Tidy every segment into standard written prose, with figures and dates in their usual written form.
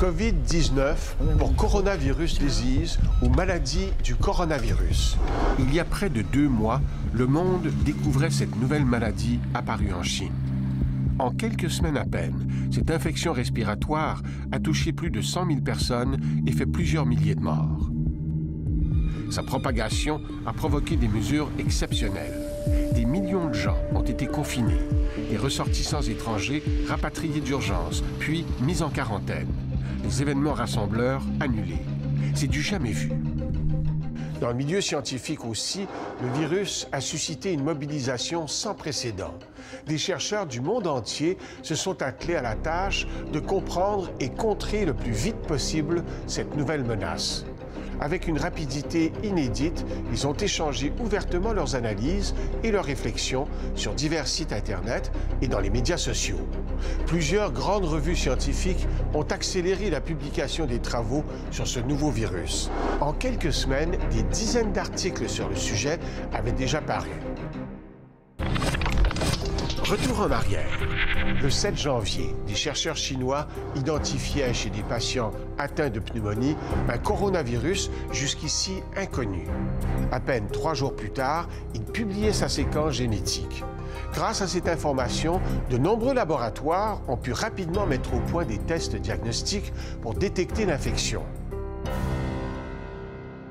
COVID-19 pour Coronavirus Disease ou maladie du coronavirus. Il y a près de 2 mois, le monde découvrait cette nouvelle maladie apparue en Chine. En quelques semaines à peine, cette infection respiratoire a touché plus de 100 000 personnes et fait plusieurs milliers de morts. Sa propagation a provoqué des mesures exceptionnelles. Des millions de gens ont été confinés, des ressortissants étrangers rapatriés d'urgence, puis mis en quarantaine. Les événements rassembleurs annulés. C'est du jamais vu. Dans le milieu scientifique aussi, le virus a suscité une mobilisation sans précédent. Des chercheurs du monde entier se sont attelés à la tâche de comprendre et contrer le plus vite possible cette nouvelle menace. Avec une rapidité inédite, ils ont échangé ouvertement leurs analyses et leurs réflexions sur divers sites Internet et dans les médias sociaux. Plusieurs grandes revues scientifiques ont accéléré la publication des travaux sur ce nouveau virus. En quelques semaines, des dizaines d'articles sur le sujet avaient déjà paru. Retour en arrière. Le 7 janvier, des chercheurs chinois identifiaient chez des patients atteints de pneumonie un coronavirus jusqu'ici inconnu. À peine 3 jours plus tard, ils publiaient sa séquence génétique. Grâce à cette information, de nombreux laboratoires ont pu rapidement mettre au point des tests diagnostiques pour détecter l'infection.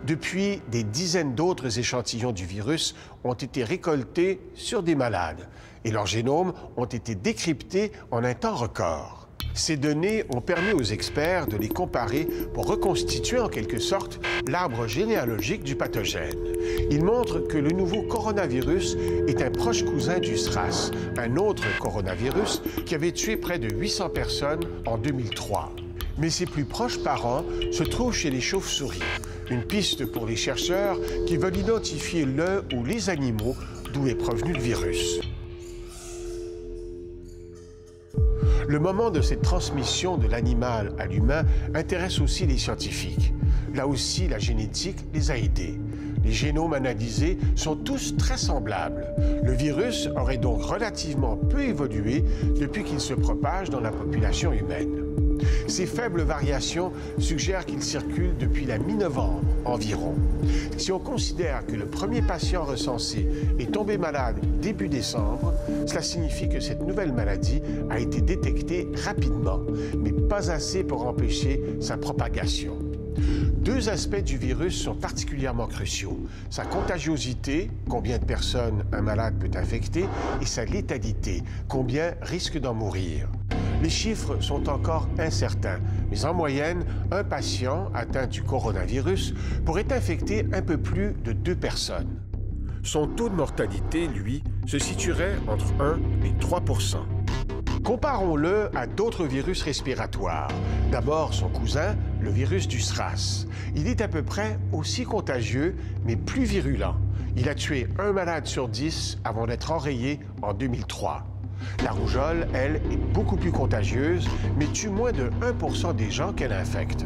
Depuis, des dizaines d'autres échantillons du virus ont été récoltés sur des malades et leurs génomes ont été décryptés en un temps record. Ces données ont permis aux experts de les comparer pour reconstituer en quelque sorte l'arbre généalogique du pathogène. Ils montrent que le nouveau coronavirus est un proche cousin du SRAS, un autre coronavirus qui avait tué près de 800 personnes en 2003. Mais ses plus proches parents se trouvent chez les chauves-souris. Une piste pour les chercheurs qui veulent identifier le ou les animaux d'où est provenu le virus. Le moment de cette transmission de l'animal à l'humain intéresse aussi les scientifiques. Là aussi, la génétique les a aidés. Les génomes analysés sont tous très semblables. Le virus aurait donc relativement peu évolué depuis qu'il se propage dans la population humaine. Ces faibles variations suggèrent qu'il circule depuis la mi-novembre environ. Si on considère que le premier patient recensé est tombé malade début décembre, cela signifie que cette nouvelle maladie a été détectée rapidement, mais pas assez pour empêcher sa propagation. 2 aspects du virus sont particulièrement cruciaux. Sa contagiosité, combien de personnes un malade peut infecter, et sa létalité, combien risquent d'en mourir. Les chiffres sont encore incertains, mais en moyenne, un patient atteint du coronavirus pourrait infecter un peu plus de 2 personnes. Son taux de mortalité, lui, se situerait entre 1 et 3 %. Comparons-le à d'autres virus respiratoires. D'abord, son cousin, le virus du SRAS. Il est à peu près aussi contagieux, mais plus virulent. Il a tué 1 malade sur 10 avant d'être enrayé en 2003. La rougeole, elle, est beaucoup plus contagieuse, mais tue moins de 1 % des gens qu'elle infecte.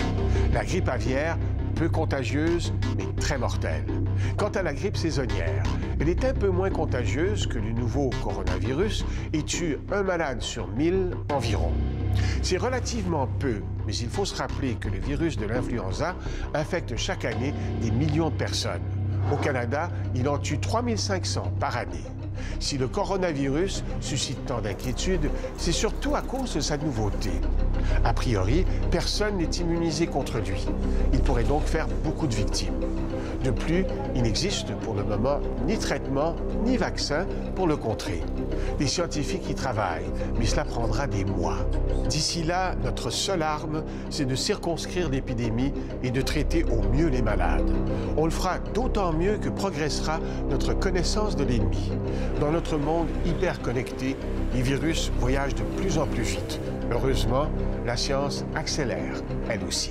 La grippe aviaire, peu contagieuse, mais très mortelle. Quant à la grippe saisonnière, elle est un peu moins contagieuse que le nouveau coronavirus et tue 1 malade sur 1000 environ. C'est relativement peu, mais il faut se rappeler que le virus de l'influenza infecte chaque année des millions de personnes. Au Canada, il en tue 3500 par année. Si le coronavirus suscite tant d'inquiétudes, c'est surtout à cause de sa nouveauté. A priori, personne n'est immunisé contre lui. Il pourrait donc faire beaucoup de victimes. De plus, il n'existe pour le moment ni traitement ni vaccin pour le contrer. Les scientifiques y travaillent, mais cela prendra des mois. D'ici là, notre seule arme, c'est de circonscrire l'épidémie et de traiter au mieux les malades. On le fera d'autant mieux que progressera notre connaissance de l'ennemi. Dans notre monde hyper connecté, les virus voyagent de plus en plus vite. Heureusement, la science accélère, elle aussi.